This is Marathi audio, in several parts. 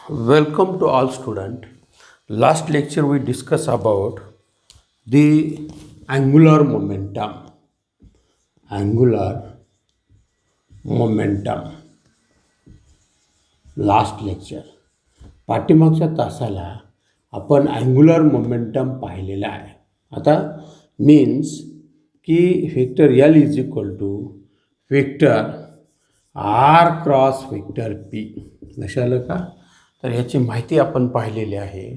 Welcome to all students. Last lecture we discussed about the angular momentum. Angular momentum. Last lecture पाठीमागच्या तासाला आपण अँग्युलर मोमेंटम पाहिलेला आहे. आता मीन्स की vector L is equal to vector R cross vector P. लक्षात आलं का? तर याची माहिती आपण पाहिलेली आहे.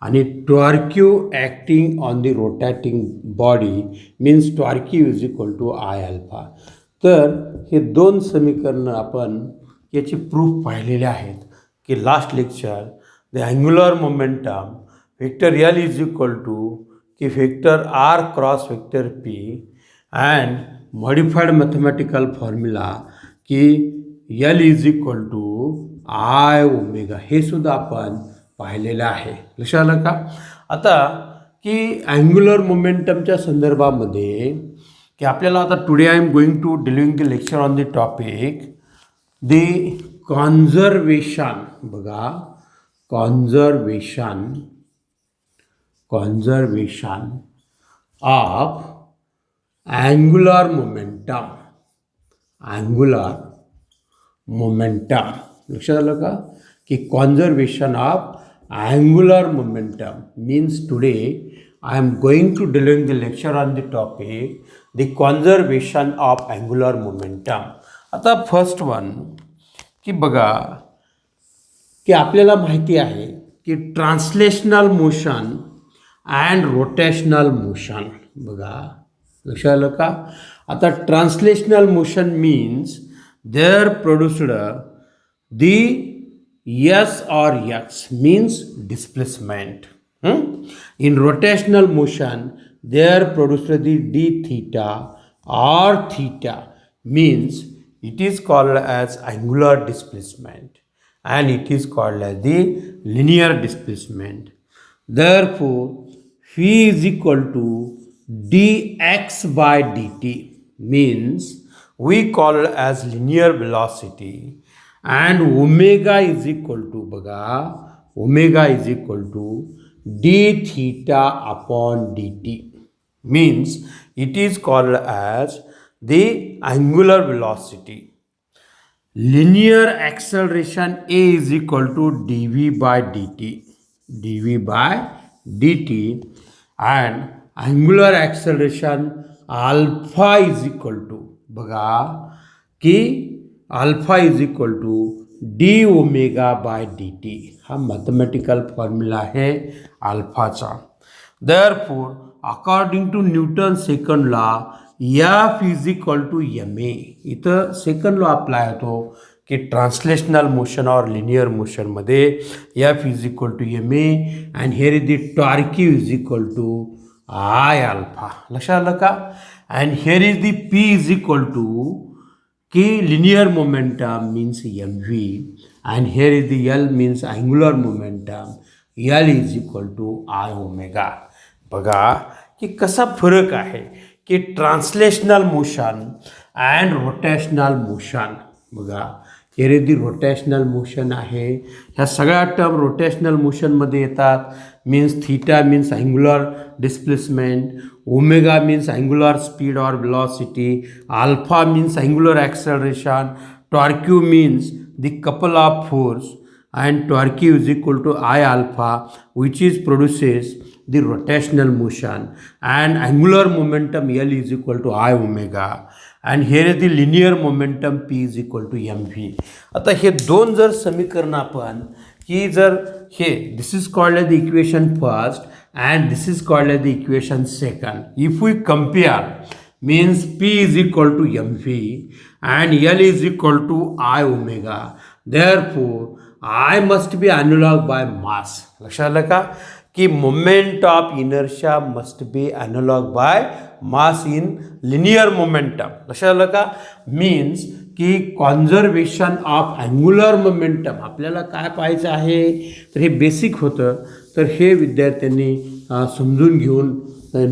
आणि torque acting on the rotating body means torque is equal to I alpha. तर हे दोन समीकरणं आपण याची प्रूफ पाहिलेले आहेत की last lecture the angular momentum vector L is equal to की vector R cross vector P and modified mathematical formula की L is equal to I omega, हे सुद्धा आपण पाहिलेलं आहे. लक्षात आलं का? आता की अँग्युलर मोमेंटमच्या संदर्भामध्ये की आपल्याला आता today I am going to delivering the lecture on the topic the conservation. बघा, कॉन्झर्वेशन ऑफ अँग्युलर मोमेंटम. लक्षात आलं का? की conservation of angular momentum means today I am going to deliver the lecture on the topic the conservation of angular momentum. आता फर्स्ट वन की बघा की आपल्याला माहिती आहे की translational motion and rotational motion. बघा, लक्षात आलं का? आता translational motion means there produced the S or X means displacement. In rotational motion, there produced the d theta or theta means it is called as angular displacement and it is called as the linear displacement. Therefore, phi is equal to dx by dt means we call it as linear velocity and omega is equal to omega is equal to d theta upon dt means it is called as the angular velocity. Linear acceleration a is equal to dv by dt and angular acceleration alpha is equal to बघा की alpha is equal to D omega by D T. हा मॅथमॅटिकल फॉर्म्युला आहे अल्फाचा. Therefore according to Newton second law F is equal to M A. इथं सेकंड लॉ अप्लाय होतो की ट्रान्सलेशनल मोशन और लिनियर मोशनमध्ये F is equal to M A and here is the torque is equal to I alpha. लक्षात आलं का? And here is the P is equal to की linear momentum means mv and here is the L means angular momentum. L is equal to I omega. बघा की कसा फरक आहे की translational motion and rotational motion. बघा, here is the rotational motion आहे. ह्या सगळ्या टर्म रोटेशनल मोशनमध्ये येतात. Means theta means angular displacement, omega means angular speed or velocity, alpha means angular acceleration, torque means the couple of force and torque is equal to I alpha which is produces the rotational motion and angular momentum L is equal to I omega and here is the linear momentum P is equal to mv. आता हे दोन जर समीकरण आपण की जर हे this is called as the equation first and this is called as the equation second. If we compare means P is equal to mv and L is equal to I omega. Therefore, I must be analog by mass. लक्षात आलं का? की moment of inertia must be analog by mass in linear momentum. लक्षात आलं का? means की कॉन्झर्वेशन ऑफ अँग्युलर मोमेंटम आपल्याला काय पाहायचं आहे तर हे बेसिक होतं. तर हे विद्यार्थ्यांनी समजून घेऊन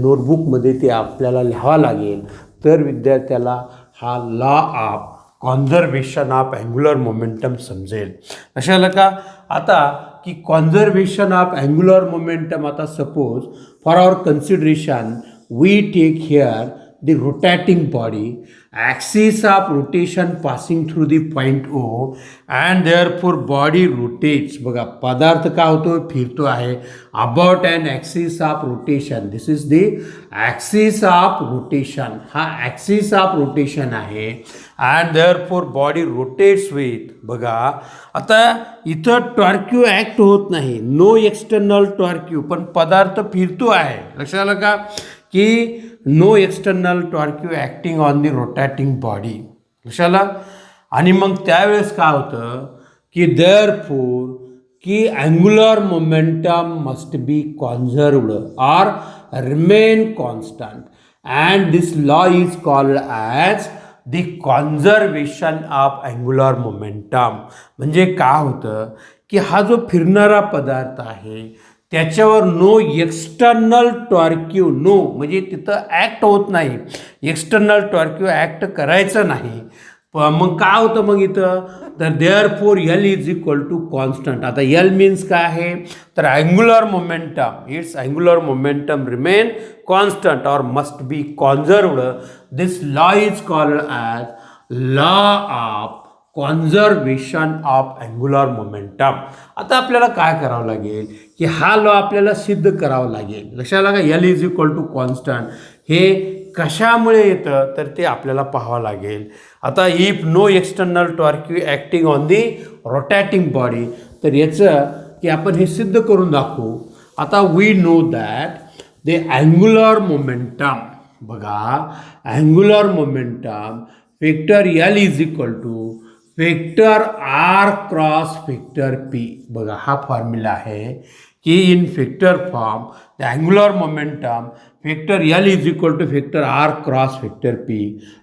नोटबुकमध्ये ते आपल्याला लिहावं लागेल. तर विद्यार्थ्याला हा law of conservation of angular momentum समजेल. लक्षात आलं का? आता की कॉन्झर्वेशन ऑफ अँग्युलर मोमेंटम, आता suppose for our consideration we take here the rotating body, axis of rotation passing through the point O and therefore body rotates. बघा पदार्थ का होतो, फिरतो आहे about an axis of rotation. This is the axis of rotation. हा axis of rotation आहे and therefore body rotates with. बघा आता इथं टॉर्क्यू ॲक्ट होत नाही, नो एक्सटर्नल टॉर्क्यू, पण पदार्थ फिरतो आहे. लक्षात आलं का की no external torque acting on the rotating body. लक्षाला. आणि मग त्यावेळेस काय होतं की देअरफोर की angular momentum must be conserved or remain constant and this law is called as the conservation of angular momentum. म्हणजे काय होतं की हा जो फिरणारा पदार्थ आहे त्याच्यावर नो एक्सटर्नल टॉर्क्यू, नो म्हणजे तिथं ॲक्ट होत नाही, एक्सटर्नल टॉर्क्यू ॲक्ट करायचं नाही. मग काय होतं मग इथं, तर therefore L is equal to constant. आता एल मीन्स काय आहे, तर angular momentum, it's angular momentum remain constant और must be conserved. This law is called as law of conservation of angular momentum. आता आपल्याला काय करावं लागेल की हा लॉ आपल्याला सिद्ध करावं लागेल. लक्षात आलं का? L is equal to constant हे कशामुळे येतं तर ते आपल्याला पाहावं लागेल. आता if no external torque acting on the rotating body, तर याचं की आपण हे सिद्ध करून दाखवू. आता we know that the angular momentum, बघा angular momentum vector L is equal to vector R cross vector P. बघा हा फॉर्म्युला आहे की in vector form the angular momentum vector L is equal to vector R cross vector P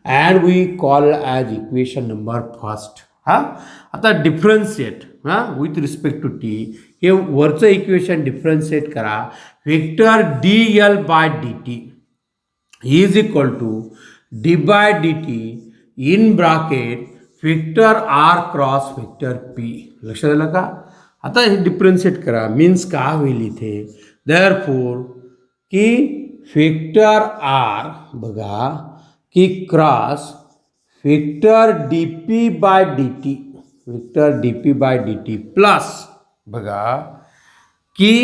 and we call as equation number first. हां आता differentiate with respect to T, हे वरचं इक्वेशन डिफरन्शिएट करा. Vector D L by D T is equal to D by D T in bracket vector R cross vector P. लक्षात आलं का? आता हे डिफरन्शिएट करा, मीन्स काय होईल इथे, देअरफोर की वेक्टर आर, बघा की cross vector D P by D T, vector D P by D T plus, बघा की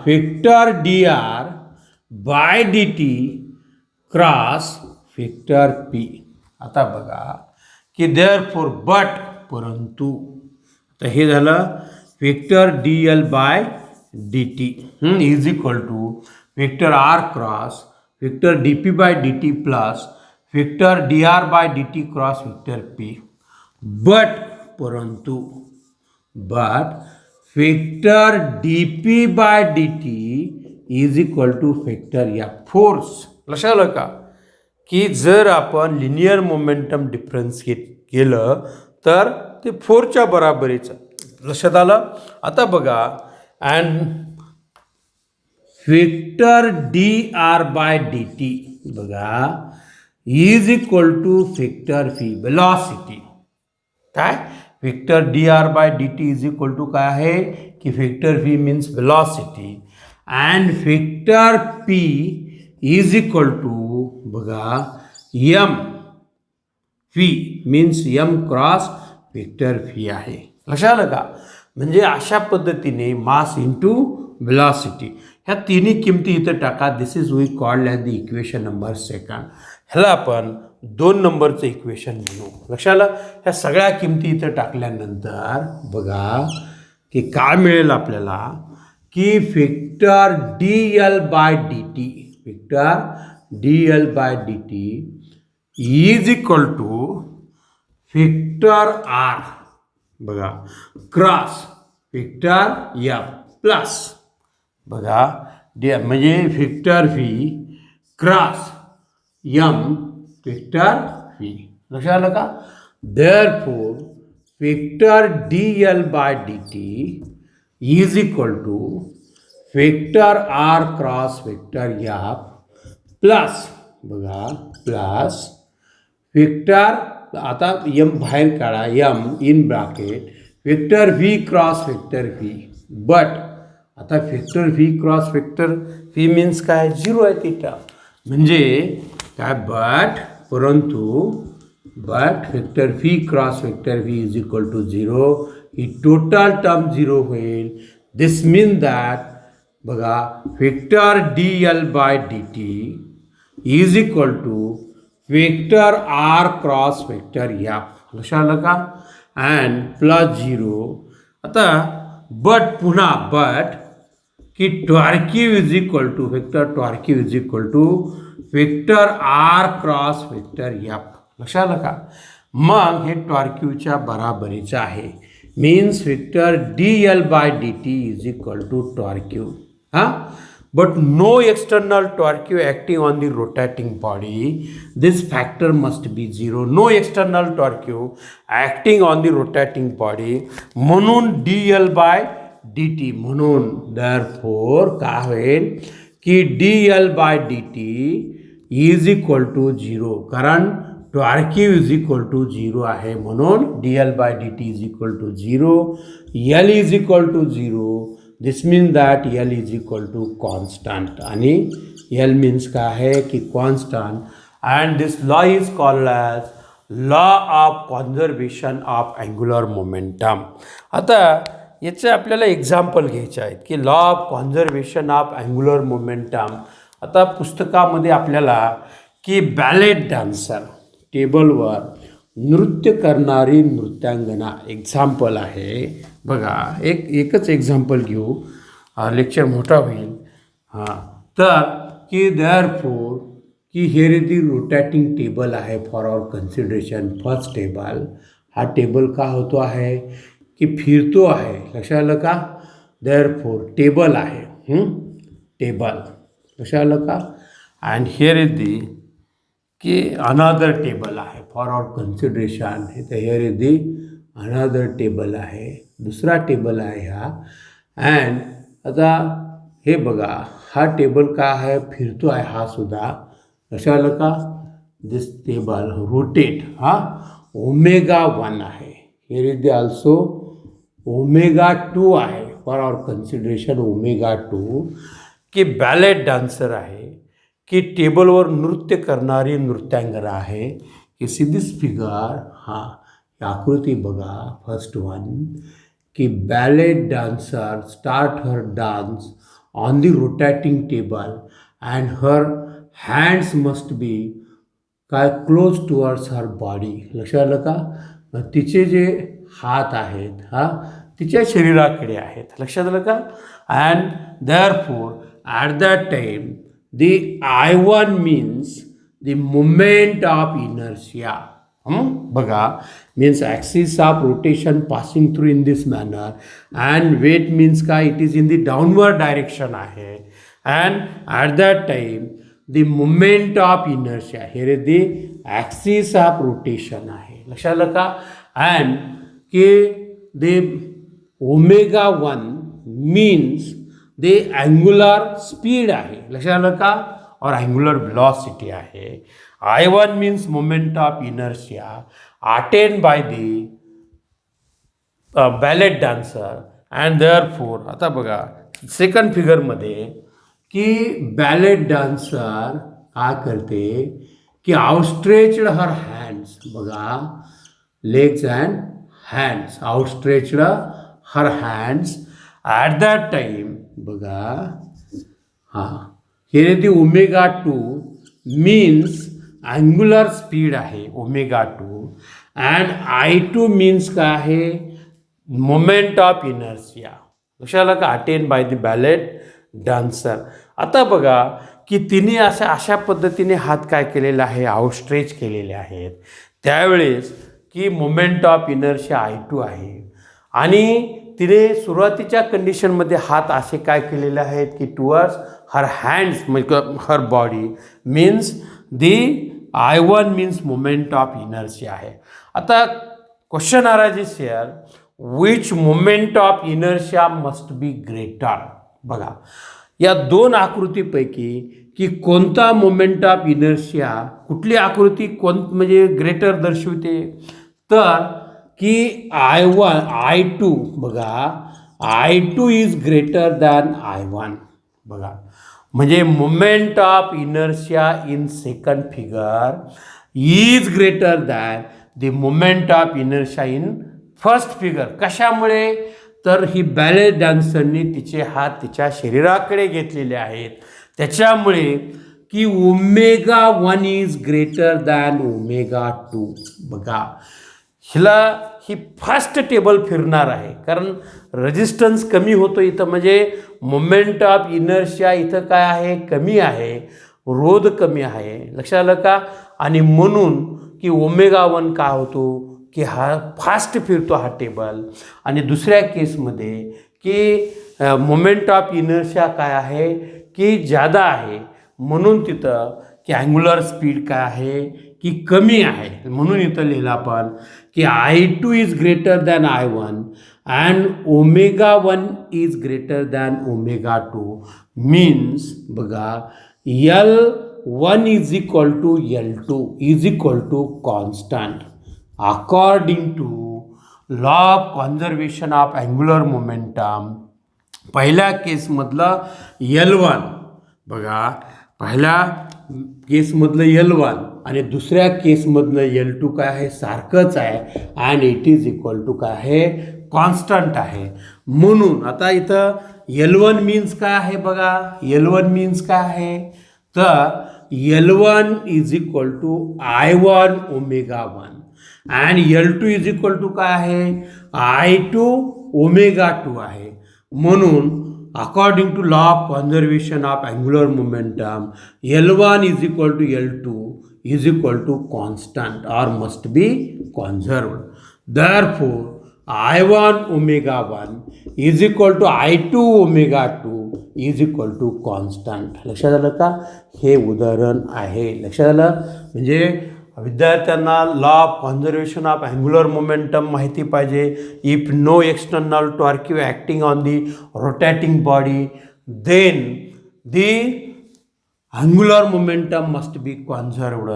vector D R by D T cross vector P. आता बघा की देअरफोर बट, परंतु, तर हे झालं vector D L by D T is equal to vector R cross vector D P by D T plus vector D R by D T cross vector P. But, परंतु, but vector D P by D T is equal to vector या फोर्स. लक्षात आलं का की जर आपण लिनियर मोमेंटम डिफरन्शिएट केलं तर ते फोरच्या बराबरीचं. लक्षात आलं. आता बघा and vector D R by D T, बघा is equal to vector V velocity. काय vector D R by D T is equal to काय आहे की vector V means velocity and vector P is equal to, बघा M V means M cross vector V आहे. लक्षात आलं का? म्हणजे अशा पद्धतीने मास इंटू वेलॉसिटी ह्या तिन्ही किमती इथं टाका. This is we called as the equation number second. ह्याला आपण 2 नंबरचं इक्वेशन म्हणू. लक्षात आलं. ह्या सगळ्या किमती इथं टाकल्यानंतर बघा की काय मिळेल आपल्याला की vector D L by D T, vector D L by D T is equal to vector R, बघा क्रॉस वेक्टर एफ प्लस, बघा डी म्हणजे vector V cross M vector V. लक्षात आलं का? Therefore vector D L by D T is equal to vector R cross vector F plus, बघा प्लस वेक्टर आता एम बाहेर काढा, M in bracket vector V cross vector V. But आता vector V cross vector V means काय, 0 आहे थिटा. म्हणजे काय, परंतु vector V cross vector V is equal to 0. ही टोटल टर्म 0 होईल. दिस मीन दॅट बघा vector D L by D T is equal to vector R cross vector F. लक्षात आलं का. And plus 0. आता पुन्हा की torque is equal to vector torque is equal to vector R cross vector F. लक्षात आलं का. मग हे टॉर्क्यूच्या बराबरीचं आहे. Means vector D L by D T is equal to torque. हां, but no external torque acting on the rotating body. This factor must be 0. No external torque acting on the rotating body. म्हणून dl by dt. म्हणून therefore काय होईल की dl by dt is equal to 0. कारण टॉर्क इज इक्वल टू 0 आहे. म्हणून dl by dt is equal to 0. L is equal to 0. This means that L is equal to constant. आणि एल मीन्स काय आहे की constant. And this law is called as law of conservation of angular momentum. आता याचे आपल्याला एक्झाम्पल घ्यायचे आहेत की law of conservation of angular momentum. आता पुस्तकामध्ये आपल्याला की बॅलेट डान्सर टेबलवर नृत्य करणारी नृत्यांगना एक्झाम्पल आहे. बघा एकच एक्झाम्पल घेऊ, लेक्चर मोठा होईल. हां, तर की देअरफॉर की here is the rotating table आहे for our consideration. First table, हा टेबल का होतो आहे की फिरतो आहे. लक्षात आलं का. देअरफॉर टेबल आहे, टेबल. लक्षात आलं का. अँड हिअर इज दी की अनदर टेबल आहे फॉर आवर कन्सिडरेशन. तर here is the another table आहे, दुसरा टेबल आहे हा. अँड आता हे बघा हा टेबल का आहे, फिरतो आहे हा सुद्धा. लक्षात आलं का. दिस टेबल रोटेट. हा ओमेगा 1 आहे. Here is the also omega 2 आहे फॉर आवर कन्सिडरेशन ओमेगा 2. की बॅलेट डान्सर आहे, की टेबलवर नृत्य करणारी नृत्यांगना आहे. की सी दिस फिगर. हां, आकृती बघा. फर्स्ट वन की ballet dancer start her dance on the rotating table and her hands must be काय क्लोज टुवर्ड्स हर बॉडी. लक्षात आलं का. तिचे जे हात आहेत हा तिच्या शरीराकडे आहेत. लक्षात आलं का. And therefore at that time the I1 means the moment of inertia. बघा means axis of rotation passing through in this manner. And weight means काय, it is in the downward direction आहे. And at that time the moment of inertia here is the axis of rotation आहे. लक्षात आलं का. अँड के the omega 1 means the angular speed आहे. लक्षात आलं का. और अँग्युलर वेलॉसिटी आहे. I1 means moment of inertia attain by the ballot dancer. And therefore आता बघा सेकंड फिगरमध्ये की बॅलेट डान्सर काय करते की आउटस्ट्रेच्ड हर हँड्स. बघा legs and hands outstretched her hands at that time. बघा हां, here is the omega 2 means angular speed आहे ओमेगा 2. अँड I2 मीन्स काय आहे, मोमेंट ऑफ इनर्शिया. लक्षात आलं का. Attain by the ballot dancer. आता बघा की तिने अशा पद्धतीने हात काय केलेले आहे, आउटस्ट्रेच केलेले आहेत. त्यावेळेस की मोमेंट ऑफ इनर्शिया I2 आहे. आणि तिने सुरुवातीच्या कंडिशनमध्ये हात असे काय केलेले आहेत की टुवर्ड्स हर हँड्स म्हणजे her body means the I1 means moment of inertia आहे. आता question arises here, which moment of inertia must be greater. बघा या दोन आकृतीपैकी की कोणता मोमेंट ऑफ इनर्शिया कुठली आकृती म्हणजे ग्रेटर दर्शवते, तर की I2 बघा, I2 is greater than I1 बघा. म्हणजे moment of inertia in second figure is greater than the moment of inertia in first figure. कशामुळे, तर ही बॅले डान्सरनी तिचे हात तिच्या शरीराकडे घेतलेले आहेत, त्याच्यामुळे की ω1 इज ग्रेटर दॅन ω2 बघा. ही फास्ट टेबल फिरणार आहे, कारण रेजिस्टन्स कमी होतो इथं, म्हणजे मोमेंट ऑफ इनर्शिया इथं काय आहे, कमी आहे, रोध कमी आहे. लक्षात आलं का. आणि म्हणून की ω1 का होतो, की हा फास्ट फिरतो हा टेबल. आणि दुसऱ्या केसमध्ये की मोमेंट ऑफ इनर्शिया काय आहे, की जादा आहे, म्हणून तिथं की अँग्युलर स्पीड काय आहे, की कमी आहे. म्हणून इथं लिहिलं आपण की I2 is greater than I1 and ω1 is greater than ω2 means बघा L1 is equal to L2 is equal to constant according to law of conservation of angular momentum. पहिल्या केसमधलं L1 बघा, पहिल्या केसमधलं L1 आणि दुसऱ्या केसमधलं L2 काय आहे, सारखंच आहे and it is equal to काय आहे, कॉन्स्टंट आहे. म्हणून आता इथं L1 मीन्स काय आहे बघा, L1 मीन्स काय आहे, तर L1 is equal to I1 ω1 and L2 is equal to काय आहे, I2 ω2 आहे. म्हणून according to law of conservation of angular momentum, L1 is equal to L2 is equal to constant or must be conserved. Therefore, I1 ω1 is equal to I2 ω2 is equal to constant. लक्षात आलं का. हे उदाहरण आहे. लक्षात आलं. म्हणजे विद्यार्थ्यांना law of conservation of angular momentum माहिती पाहिजे. If no external torque acting on the rotating body then the angular momentum must be conserved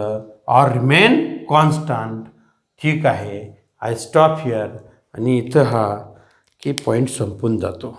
or remain constant. ठीक आहे. आय स्टॉप हिअर आणि इथं हा की पॉईंट संपून जातो.